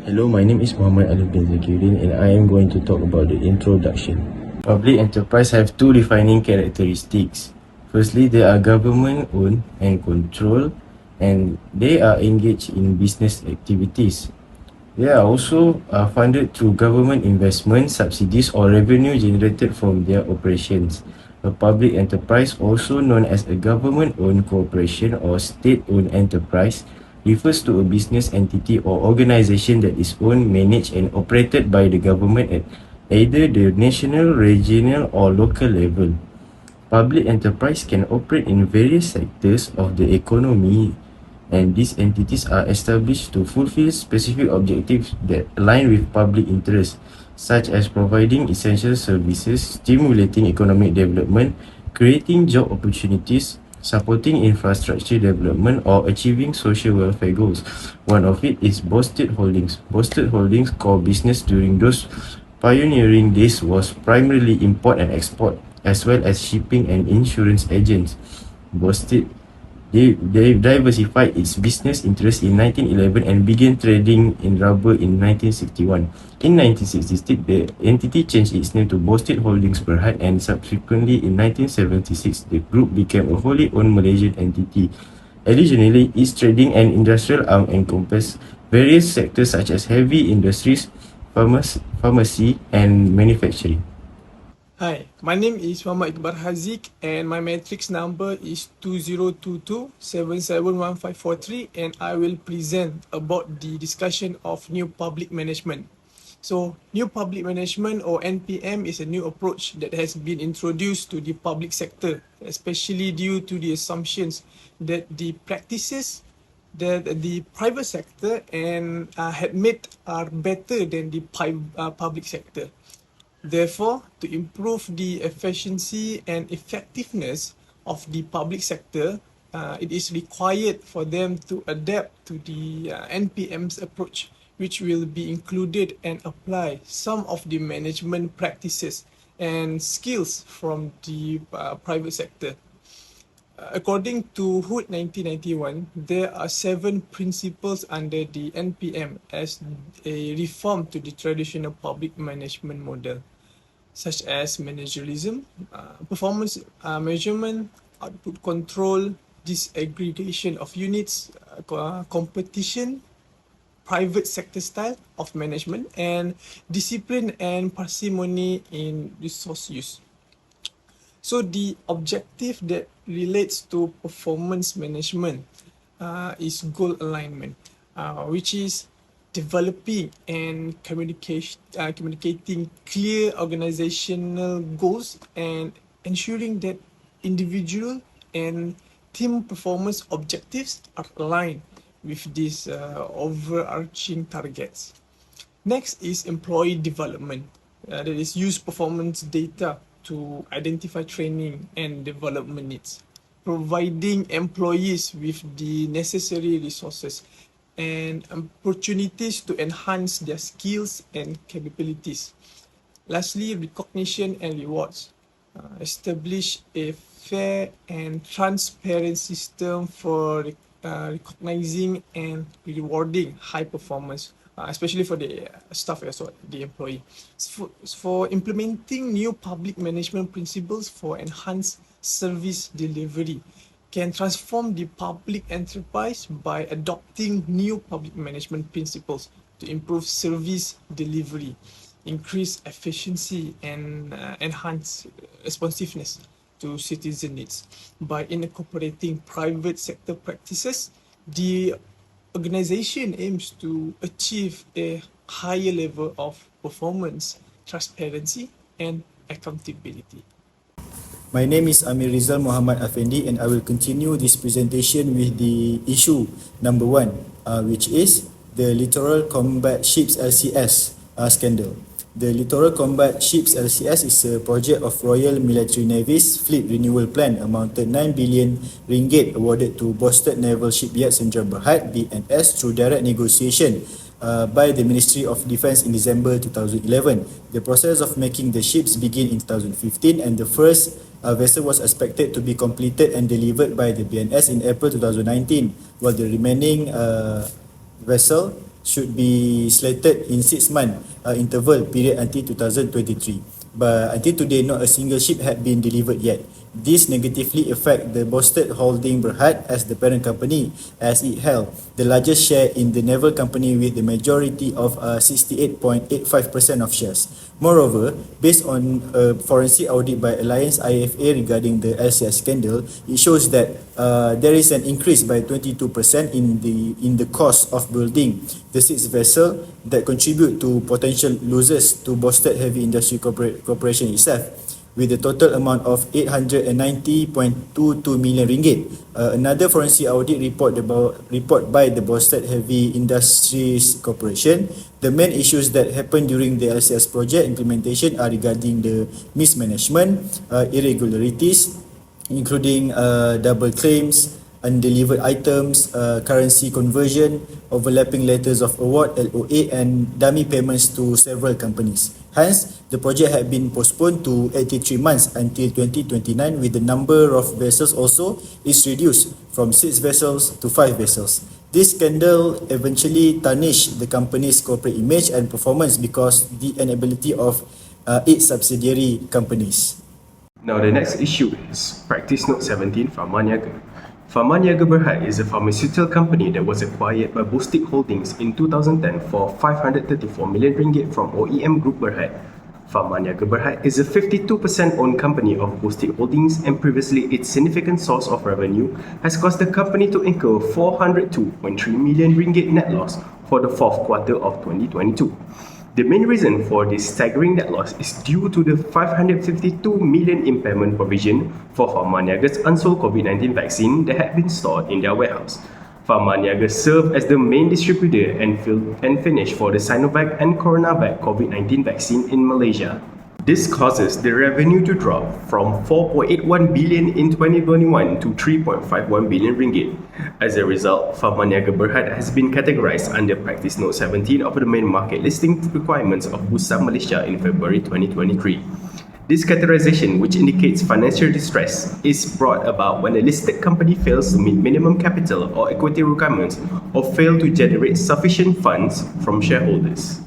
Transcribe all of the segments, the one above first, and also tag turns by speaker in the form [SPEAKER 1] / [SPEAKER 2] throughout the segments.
[SPEAKER 1] Hello, my name is Muhammad Alif bin ZAKIUDDIN and I am going to talk about the introduction. Public enterprise have two defining characteristics. Firstly, they are government-owned and controlled, and they are engaged in business activities. They are also funded through government investment, subsidies or revenue generated from their operations. A public enterprise, also known as a government-owned corporation or state-owned enterprise, refers to a business entity or organization that is owned, managed and operated by the government at either the national, regional or local level. Public enterprise can operate in various sectors of the economy, and these entities are established to fulfill specific objectives that align with public interest, such as providing essential services, stimulating economic development, creating job opportunities, supporting infrastructure development or achieving social welfare goals. One of it is Boustead Holdings. Boustead Holdings' core business during those pioneering days was primarily import and export, as well as shipping and insurance agents. Boustead they diversified its business interests in 1911 and began trading in rubber in 1961. In 1966, the entity changed its name to Boustead Holdings Berhad, and subsequently in 1976, the group became a wholly owned Malaysian entity. Additionally, its trading and industrial arm encompass various sectors such as heavy industries, pharmacy, and manufacturing.
[SPEAKER 2] Hi, my name is Muhammad HAZIQ and my matrix number is 2022771543, and I will present about the discussion of new public management. So, new public management or NPM is a new approach that has been introduced to the public sector, especially due to the assumptions that the practices that the private sector and had made are better than the public sector. Therefore, to improve the efficiency and effectiveness of the public sector, it is required for them to adapt to the NPM's approach, which will be included and apply some of the management practices and skills from the private sector. According to HOOD 1991, there are 7 principles under the NPM as a reform to the traditional public management model, such as managerialism, performance measurement, output control, disaggregation of units, competition, private sector style of management, and discipline and parsimony in resource use. So the objective that relates to performance management is goal alignment, which is developing and communicating clear organizational goals and ensuring that individual and team performance objectives are aligned with these overarching targets. Next is employee development. That is, use performance data to identify training and development needs, providing employees with the necessary resources and opportunities to enhance their skills and capabilities. Lastly, recognition and rewards. Establish a fair and transparent system for recognizing and rewarding high performance, especially for the staff as well, the employee. For implementing new public management principles for enhanced service delivery, can transform the public enterprise by adopting new public management principles to improve service delivery, increase efficiency, and enhance responsiveness to citizen needs. By incorporating private sector practices, the organization aims to achieve a higher level of performance, transparency, and accountability.
[SPEAKER 3] My name is AMIRIZAL Muhammad AFENDI, and I will continue this presentation with the issue number 1, which is the Littoral Combat Ships LCS scandal. The Littoral Combat Ships LCS is a project of Royal Military Navy's Fleet Renewal Plan, amounted 9 billion ringgit, awarded to Boustead Naval Shipyard Central Berhad (BNS) through direct negotiation by the Ministry of Defence in December 2011. The process of making the ships began in 2015, and the first vessel was expected to be completed and delivered by the BNS in April 2019, while the remaining vessel should be slated in 6-month interval period until 2023. But until today, not a single ship had been delivered yet. This negatively affect the Boustead holding Berhad as the parent company, as it held the largest share in the naval company with the majority of 68.85% of shares. Moreover, based on a forensic audit by Alliance IFA regarding the LCS scandal, it shows that there is an increase by 22% in the cost of building the 6 vessels that contribute to potential losses to Boustead Heavy Industry Corporation itself, with a total amount of 890.22 million ringgit. Another forensic audit report by the Boustead Heavy Industries Corporation, the main issues that happened during the LCS project implementation are regarding the mismanagement, irregularities, including double claims, undelivered items, currency conversion, overlapping letters of award (LOA), and dummy payments to several companies. Hence, the project had been postponed to 83 months until 2029, with the number of vessels also is reduced from 6 vessels to 5 vessels. This scandal eventually tarnished the company's corporate image and performance because the inability of its subsidiary companies.
[SPEAKER 1] Now the next issue is Practice Note 17 Pharmaniaga. Pharmaniaga Berhad is a pharmaceutical company that was acquired by Boustead Holdings in 2010 for 534 million ringgit from OEM Group Berhad. Pharmaniaga Berhad is a 52% owned company of Boustead Holdings, and previously its significant source of revenue has caused the company to incur 402.3 million ringgit net loss for the fourth quarter of 2022. The main reason for this staggering net loss is due to the 552 million impairment provision for Pharmaniaga's unsold COVID-19 vaccine that had been stored in their warehouse. Pharmaniaga served as the main distributor and finish for the Sinovac and CoronaVac COVID-19 vaccine in Malaysia. This causes the revenue to drop from 4.81 billion in 2021 to 3.51 billion ringgit. As a result, Pharmaniaga Berhad has been categorized under Practice Note 17 of the main market listing requirements of Bursa Malaysia in February 2023. This categorization, which indicates financial distress, is brought about when a listed company fails to meet minimum capital or equity requirements or fail to generate sufficient funds from shareholders.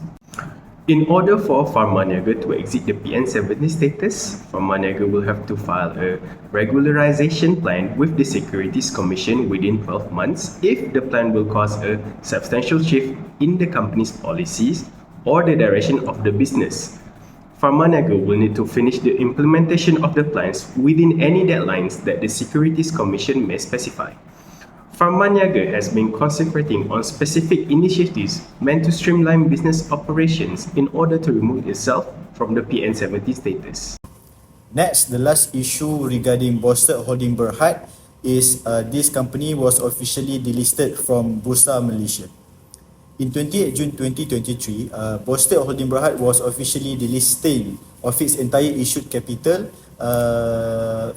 [SPEAKER 1] In order for Pharmaniaga to exit the PN70 status, Pharmaniaga will have to file a regularization plan with the Securities Commission within 12 months if the plan will cause a substantial shift in the company's policies or the direction of the business. Pharmaniaga will need to finish the implementation of the plans within any deadlines that the Securities Commission may specify. Pharmaniaga has been concentrating on specific initiatives meant to streamline business operations in order to remove itself from the PN70 status.
[SPEAKER 3] Next, the last issue regarding Boustead Holding Berhad is this company was officially delisted from Bursa Malaysia. In 28 June 2023, Boustead Holding Berhad was officially delisting of its entire issued capital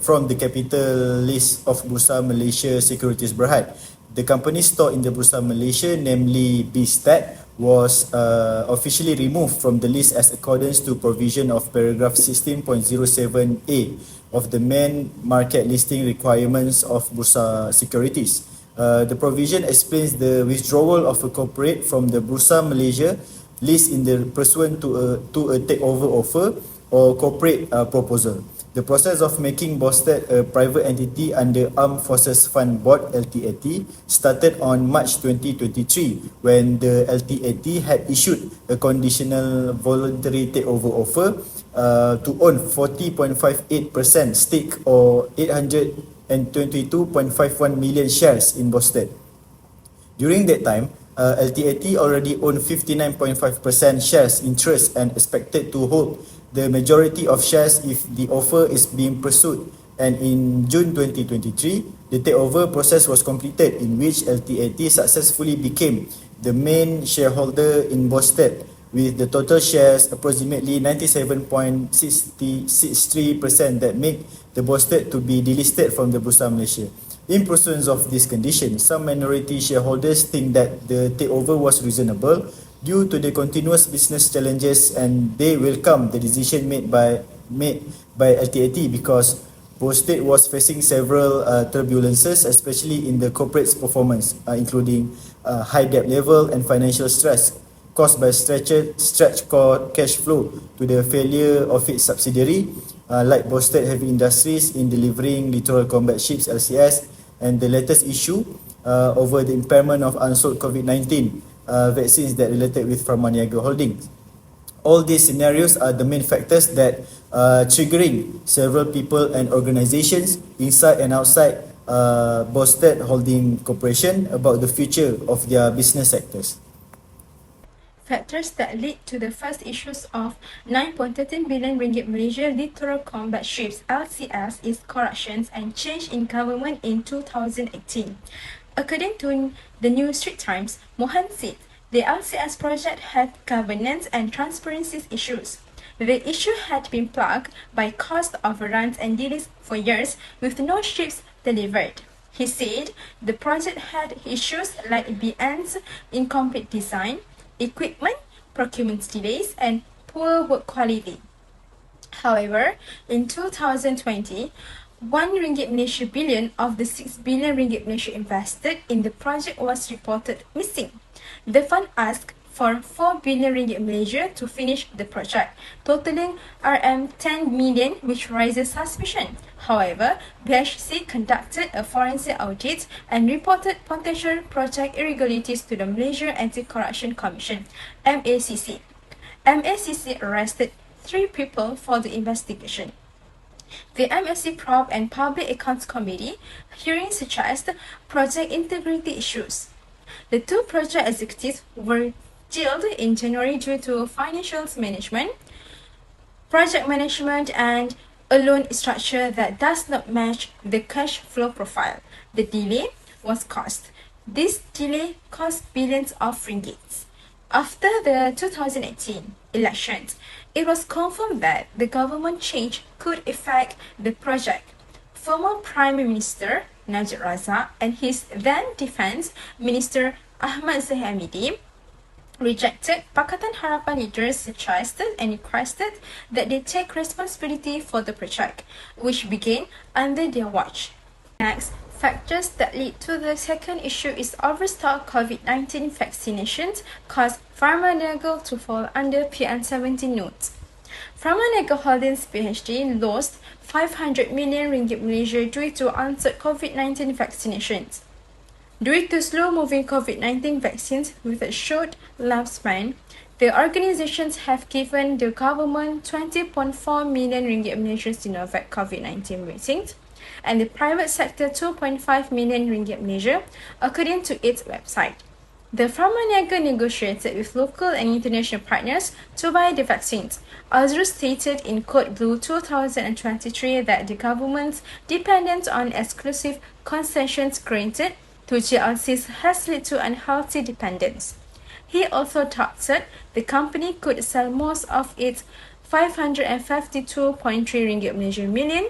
[SPEAKER 3] from the capital list of Bursa Malaysia Securities Berhad. The company stock in the Bursa Malaysia, namely Boustead, was officially removed from the list as accordance to provision of paragraph 16.07A of the main market listing requirements of Bursa Securities. The provision explains the withdrawal of a corporate from the Bursa Malaysia list in the pursuant to a takeover offer or corporate proposal. The process of making Boustead a private entity under Armed Forces Fund Board (LTAT) started on March 2023 when the LTAT had issued a conditional voluntary takeover offer to own 40.58% stake or 822.51 million shares in Boustead. During that time, LTAT already owned 59.5% shares interest and expected to hold the majority of shares if the offer is being pursued, and in June 2023, the takeover process was completed in which LTAT successfully became the main shareholder in Boustead with the total shares approximately 97.63% that make the Boustead to be delisted from the Bursa Malaysia. In pursuance of this condition, some minority shareholders think that the takeover was reasonable due to the continuous business challenges, and they welcome the decision made by LTAT because Boustead was facing several turbulences, especially in the corporate's performance, including high debt level and financial stress caused by stretched cash flow to the failure of its subsidiary, like Boustead Heavy Industries in delivering littoral combat ships LCS, and the latest issue over the impairment of unsold COVID-19 vaccines that related with Pharmaniaga Holdings. All these scenarios are the main factors that triggering several people and organizations inside and outside Boustead Holding Corporation about the future of their business sectors.
[SPEAKER 4] Factors that lead to the first issues of 9.13 billion ringgit Malaysia Littoral Combat Ships LCS is corruptions and change in government in 2018. According to the New Straits Times, Mohan said the LCS project had governance and transparency issues. The issue had been plagued by cost overruns and delays for years with no ships delivered. He said the project had issues like BN's incomplete design, equipment, procurement delays, and poor work quality. However, in 2020, 1 ringgit Malaysia billion of the 6 billion ringgit Malaysia invested in the project was reported missing. The fund asked for 4 billion ringgit Malaysia to finish the project, totaling RM10 million, which raises suspicion. However, BHC conducted a forensic audit and reported potential project irregularities to the Malaysia Anti-Corruption Commission, MACC. MACC arrested 3 people for the investigation. The MSC Probe and Public Accounts Committee hearing suggest project integrity issues. The 2 project executives were jailed in January due to financial management, project management, and a loan structure that does not match the cash flow profile. The delay was cost. This delay cost billions of ringgits. After the 2018 elections, it was confirmed that the government change could affect the project. Former Prime Minister Najib Razak and his then Defence Minister Ahmad Zahid rejected Pakatan Harapan leaders suggested and requested that they take responsibility for the project, which began under their watch. Next, factors that lead to the second issue is overstock COVID-19 vaccinations caused Pharmaniaga to fall under PN17 notes. Pharmaniaga Holdings PhD lost 500 million ringgit Malaysia due to unsold COVID-19 vaccinations. Due to slow-moving COVID-19 vaccines with a short lifespan, the organizations have given the government 20.4 million ringgit Malaysia Sinovac COVID-19 vaccines and the private sector 2.5 million ringgit Malaysia, according to its website. The Pharmaniaga negotiated with local and international partners to buy the vaccines. Azrul stated in Code Blue 2023 that the government's dependence on exclusive concessions granted to GLCs has led to unhealthy dependence. He also doubted the company could sell most of its 552.3 ringgit million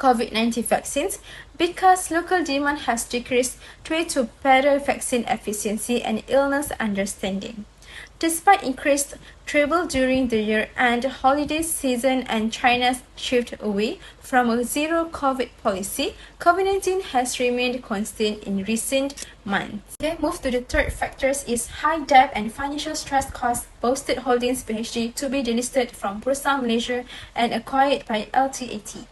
[SPEAKER 4] COVID-19 vaccines because local demand has decreased due to better vaccine efficiency and illness understanding. Despite increased travel during the year-end holiday season and China's shift away from a zero-COVID policy, COVID-19 has remained constant in recent months. Okay, move to the third factors is high debt and financial stress caused Boustead Holdings PhD to be delisted from Bursa Malaysia and acquired by LTAT.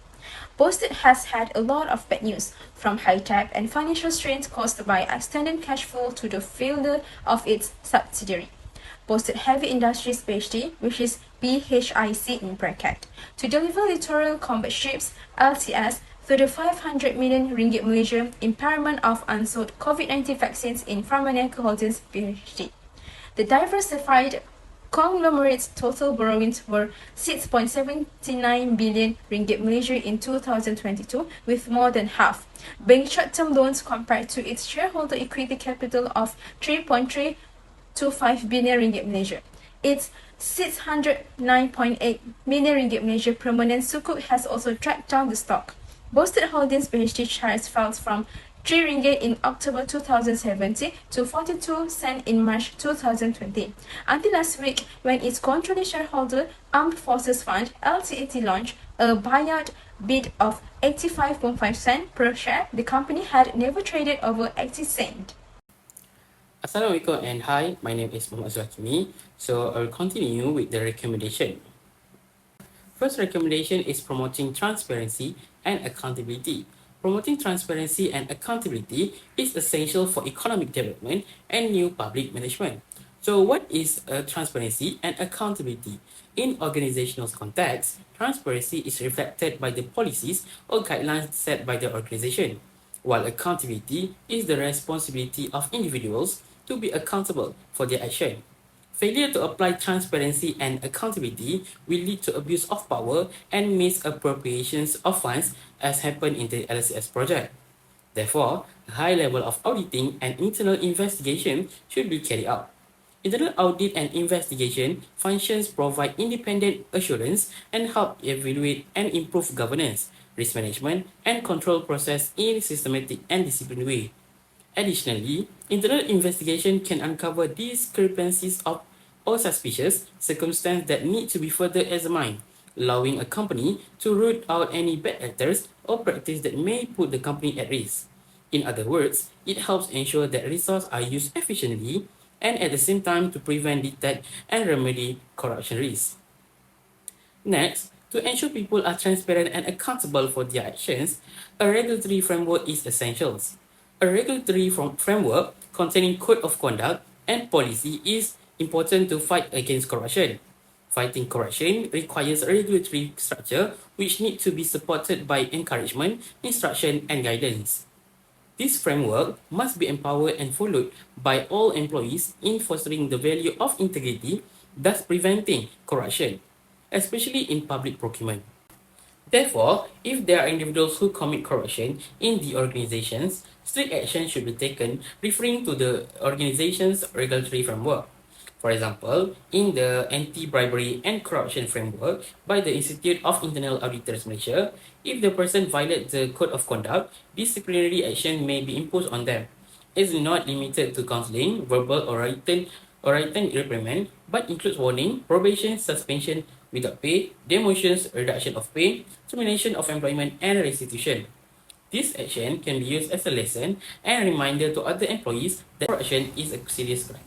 [SPEAKER 4] Boustead has had a lot of bad news, from high debt and financial strains caused by extended cash flow to the failure of its subsidiary, Boustead Heavy Industries PhD, which is BHIC in bracket, to deliver littoral combat ships LCS through the 500 million ringgit Malaysia impairment of unsold COVID-19 vaccines in Pharmaniaga Holdings PhD. The diversified conglomerate's total borrowings were 6.79 billion ringgit Malaysia in 2022, with more than half being short-term loans compared to its shareholder equity capital of 3.325 billion ringgit Malaysia. Its 609.8 million ringgit Malaysia permanent sukuk has also dragged down the stock. Boustead Holdings PhD shares fell from 3 ringgit in October 2017 to 42 cents in March 2020, until last week when its controlling shareholder Armed Forces Fund LTAT launched a buyout bid of 85.5 cents per share, the company had never traded over 80 cents.
[SPEAKER 5] Assalamualaikum and hi, my name is Mohamad ZULHAKIMI. So I will continue with the recommendation. First recommendation is promoting transparency and accountability. Promoting transparency and accountability is essential for economic development and new public management. So what is transparency and accountability? In organizational context, transparency is reflected by the policies or guidelines set by the organization, while accountability is the responsibility of individuals to be accountable for their action. Failure to apply transparency and accountability will lead to abuse of power and misappropriations of funds as happened in the LCS project. Therefore, a high level of auditing and internal investigation should be carried out. Internal audit and investigation functions provide independent assurance and help evaluate and improve governance, risk management, and control process in a systematic and disciplined way. Additionally, internal investigation can uncover discrepancies of or suspicious circumstances that need to be further examined, allowing a company to root out any bad actors or practice that may put the company at risk. In other words, it helps ensure that resources are used efficiently and at the same time to prevent, detect, and remedy corruption risks. Next, to ensure people are transparent and accountable for their actions, a regulatory framework is essential. A regulatory framework containing code of conduct and policy is important to fight against corruption. Fighting corruption requires a regulatory structure which needs to be supported by encouragement, instruction, and guidance. This framework must be empowered and followed by all employees in fostering the value of integrity, thus preventing corruption, especially in public procurement. Therefore, if there are individuals who commit corruption in the organizations, strict action should be taken referring to the organization's regulatory framework. For example, in the Anti-Bribery and Corruption Framework by the Institute of Internal Auditors Malaysia, if the person violates the code of conduct, disciplinary action may be imposed on them. It is not limited to counselling, verbal or written reprimand, but includes warning, probation, suspension without pay, demotions, reduction of pay, termination of employment, and restitution. This action can be used as a lesson and reminder to other employees that corruption is a serious crime.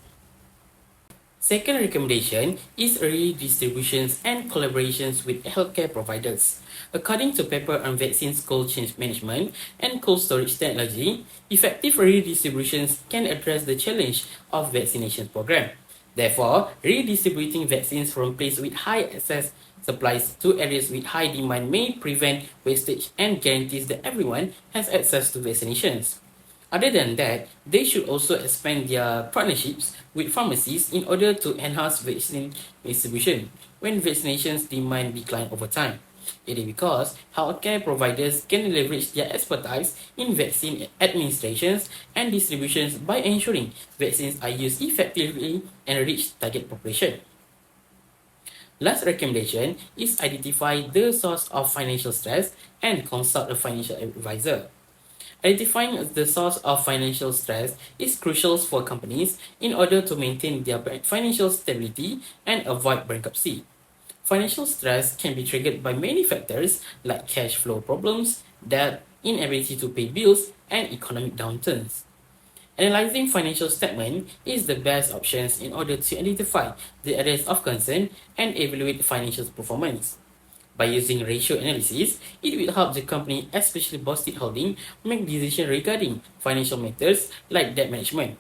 [SPEAKER 5] Second recommendation is redistributions and collaborations with healthcare providers. According to paper on vaccines cold chain management and cold storage technology, effective redistributions can address the challenge of vaccination program. Therefore, redistributing vaccines from places with high access supplies to areas with high demand may prevent wastage and guarantees that everyone has access to vaccinations. Other than that, they should also expand their partnerships with pharmacies in order to enhance vaccine distribution when vaccinations demand decline over time. It is because healthcare providers can leverage their expertise in vaccine administrations and distributions by ensuring vaccines are used effectively and reach target population. Last recommendation is identify the source of financial stress and consult a financial advisor. Identifying the source of financial stress is crucial for companies in order to maintain their financial stability and avoid bankruptcy. Financial stress can be triggered by many factors like cash flow problems, debt, inability to pay bills, and economic downturns. Analyzing financial statement is the best option in order to identify the areas of concern and evaluate financial performance. By using ratio analysis, it will help the company, especially Boustead Holding, make decisions regarding financial matters like debt management.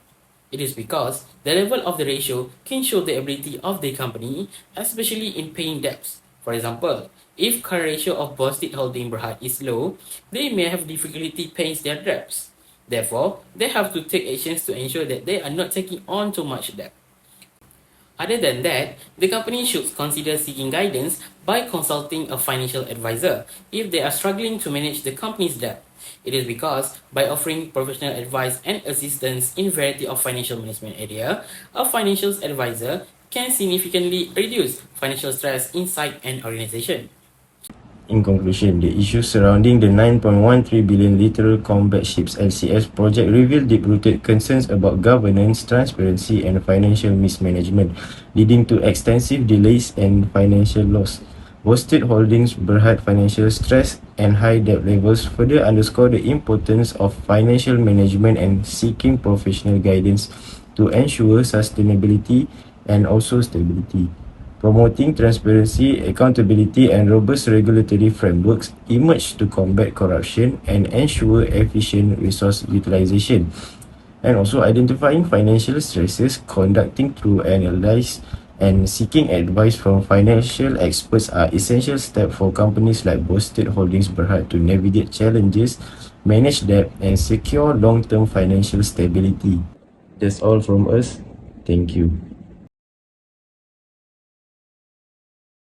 [SPEAKER 5] It is because the level of the ratio can show the ability of the company, especially in paying debts. For example, if current ratio of Boustead Holding Berhad is low, they may have difficulty paying their debts. Therefore, they have to take actions to ensure that they are not taking on too much debt. Other than that, the company should consider seeking guidance by consulting a financial advisor if they are struggling to manage the company's debt. It is because by offering professional advice and assistance in variety of financial management area, a financial advisor can significantly reduce financial stress inside an organization.
[SPEAKER 1] In conclusion, the issues surrounding the 9.13 billion literal combat ships LCS project revealed deep-rooted concerns about governance, transparency, and financial mismanagement, leading to extensive delays and financial loss. Boustead Holdings Berhad financial stress and high debt levels further underscore the importance of financial management and seeking professional guidance to ensure sustainability and also stability. Promoting transparency, accountability and robust regulatory frameworks emerge to combat corruption and ensure efficient resource utilization. And also identifying financial stresses, conducting through analysis and seeking advice from financial experts are essential steps for companies like Boustead Holdings Berhad to navigate challenges, manage debt and secure long-term financial stability. That's all from us. Thank you.